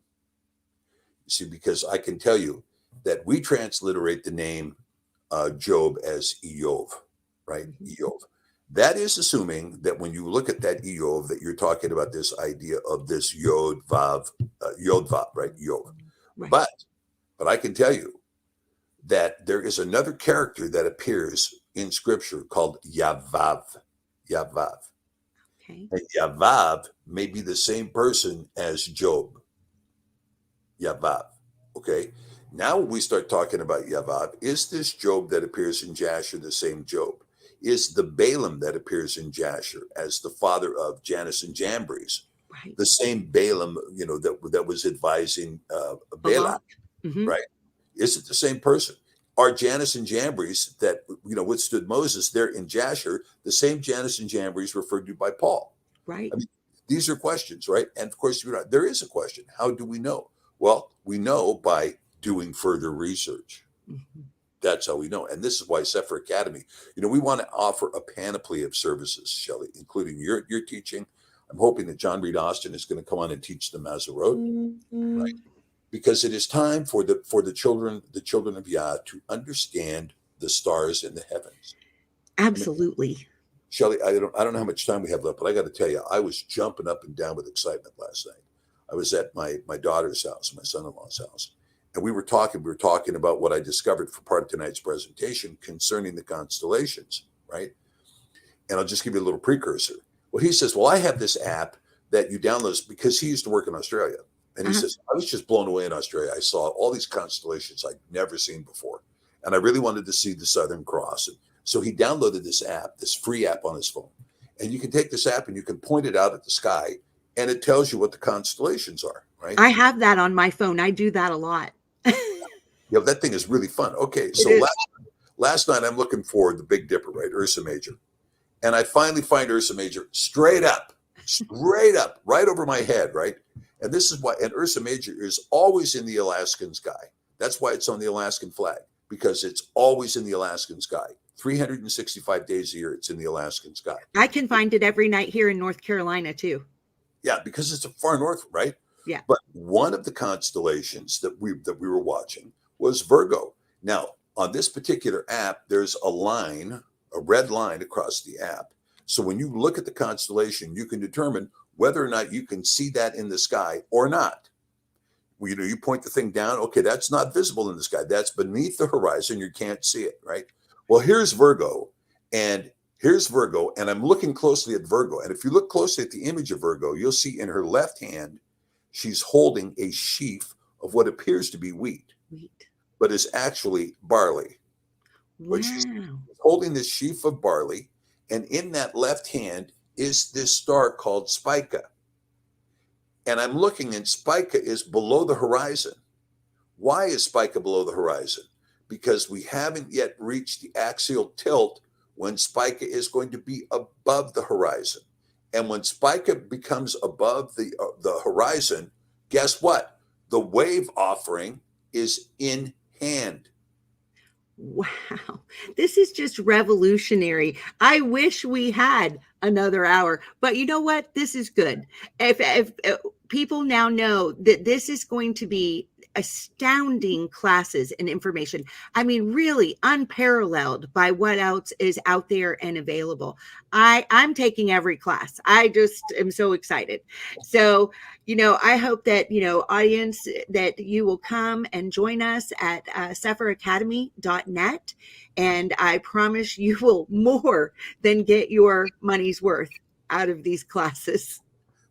You see, because I can tell you that we transliterate the name Job as Eov, right? Eov. That is assuming that when you look at that Eov, that you're talking about this idea of this Yod Vav, right? Eov. Right. But I can tell you that there is another character that appears in scripture called Yavav. Yavav. Okay. And Yavav may be the same person as Job. Yavav. Okay. Now we start talking about Yavav. Is this Job that appears in Jasher the same Job? Is the Balaam that appears in Jasher as the father of Jannes and Jambres the same Balaam, that was advising Balak, right? Is it the same person? Are Jannes and Jambres that withstood Moses there in Jasher the same Jannes and Jambres referred to by Paul? Right. I mean, these are questions, right? And of course, there is a question. How do we know? Well, we know by doing further research. That's how we know. And this is why Sefer Academy, we want to offer a panoply of services, Shelley, including your teaching. I'm hoping that John Reed Austin is going to come on and teach the Mazarot, right? Because it is time for the children of Yah to understand the stars in the heavens. Absolutely. I mean, Shelley, I don't know how much time we have left, but I got to tell you, I was jumping up and down with excitement last night. I was at my daughter's house, my son-in-law's house, and we were talking about what I discovered for part of tonight's presentation concerning the constellations, right? And I'll just give you a little precursor. Well, he says, well, I have this app that you download because he used to work in Australia. And he says, I was just blown away in Australia. I saw all these constellations I'd never seen before. And I really wanted to see the Southern Cross. And so he downloaded this app, this free app on his phone. And you can take this app and you can point it out at the sky and it tells you what the constellations are, right? I have that on my phone. I do that a lot. That thing is really fun. Okay, so last night I'm looking for the Big Dipper, right? Ursa Major. And I finally find Ursa Major straight up, right over my head, right? And this is why, and Ursa Major is always in the Alaskan sky. That's why it's on the Alaskan flag, because it's always in the Alaskan sky. 365 days a year, it's in the Alaskan sky. I can find it every night here in North Carolina, too. Yeah, because it's a far north, right? Yeah. But one of the constellations that we were watching was Virgo. Now, on this particular app, there's a red line across the app So when you look at the constellation, you can determine whether or not you can see that in the sky or not. You point the thing down. Okay, that's not visible in the sky. That's beneath the horizon. You can't see it, right? Well, here's Virgo, and I'm looking closely at Virgo. And if you look closely at the image of Virgo, you'll see in her left hand, she's holding a sheaf of what appears to be wheat, but is actually barley. Wow. But she's holding this sheaf of barley, and in that left hand is this star called Spica. And I'm looking, and Spica is below the horizon. Why is Spica below the horizon? Because we haven't yet reached the axial tilt when Spica is going to be above the horizon. And when Spica becomes above the horizon, guess what? The wave offering is in hand. Wow, this is just revolutionary. I wish we had another hour, but you know what? This is good. If people now know that this is going to be astounding classes and information. I mean, really unparalleled by what else is out there and available. I'm taking every class. I just am so excited. So, I hope that, audience, that you will come and join us at sephiracademy.net. And I promise you will more than get your money's worth out of these classes.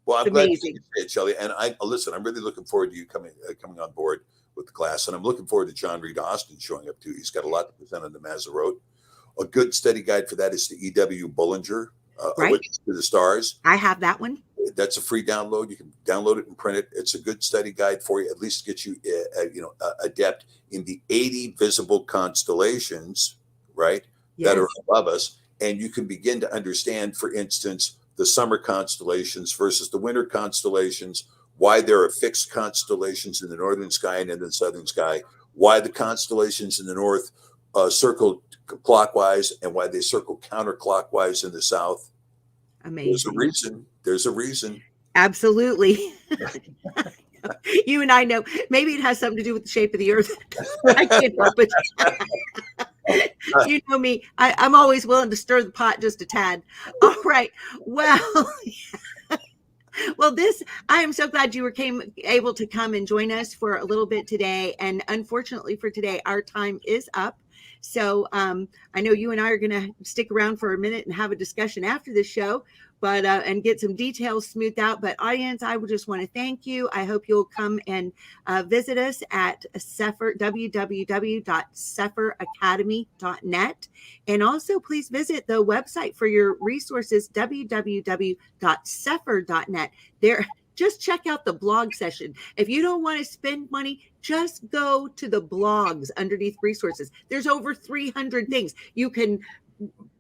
Well, I'm glad you say it, Chelle. And listen, I'm really looking forward to you coming on board with the class. And I'm looking forward to John Reed Austin showing up too. He's got a lot to present on the Mazarot. A good study guide for that is the E.W. Bullinger, Witness to the Stars. I have that one. That's a free download. You can download it and print it. It's a good study guide for you. At least get you, adept in the 80 visible constellations, right, that are above us. And you can begin to understand, for instance, the summer constellations versus the winter constellations, why there are fixed constellations in the northern sky and in the southern sky, why the constellations in the north circle clockwise and why they circle counterclockwise in the south. Amazing. There's a reason. Absolutely. You and I know. Maybe it has something to do with the shape of the earth. I can't help it. You know me. I'm always willing to stir the pot just a tad. All right. Well, I am so glad you were able to come and join us for a little bit today. And unfortunately for today, our time is up. So I know you and I are going to stick around for a minute and have a discussion after the show, but and get some details smoothed out. But audience, I would just want to thank you. I hope you'll come and visit us at www.sephiracademy.net. And also please visit the website for your resources, www.sephir.net. Just check out the blog session. If you don't want to spend money, just go to the blogs underneath resources. There's over 300 things. You can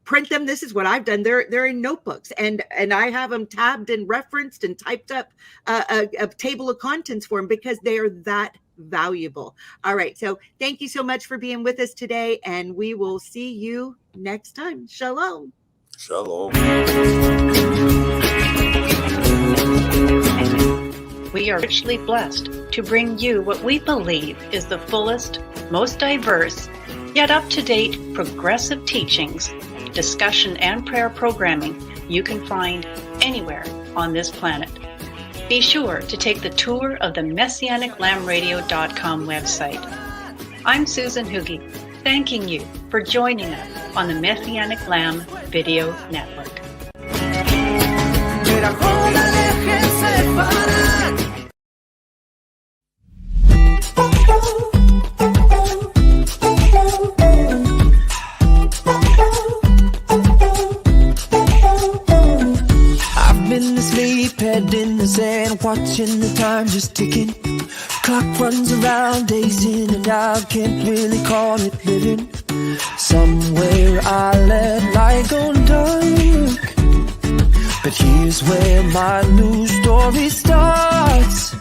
print them. This is what I've done. They're in notebooks, and I have them tabbed and referenced and typed up a table of contents for them because they are that valuable. All right. So thank you so much for being with us today, and we will see you next time. Shalom. Shalom. We are richly blessed to bring you what we believe is the fullest, most diverse, yet up-to-date progressive teachings, discussion, and prayer programming you can find anywhere on this planet. Be sure to take the tour of the MessianicLambRadio.com website. I'm Susan Hoogie, thanking you for joining us on the Messianic Lamb Video Network. I've been asleep, head in the sand, watching the time just ticking. Clock runs around, days in and out, can't really call it living. Somewhere I let light go dark, but here's where my new story starts.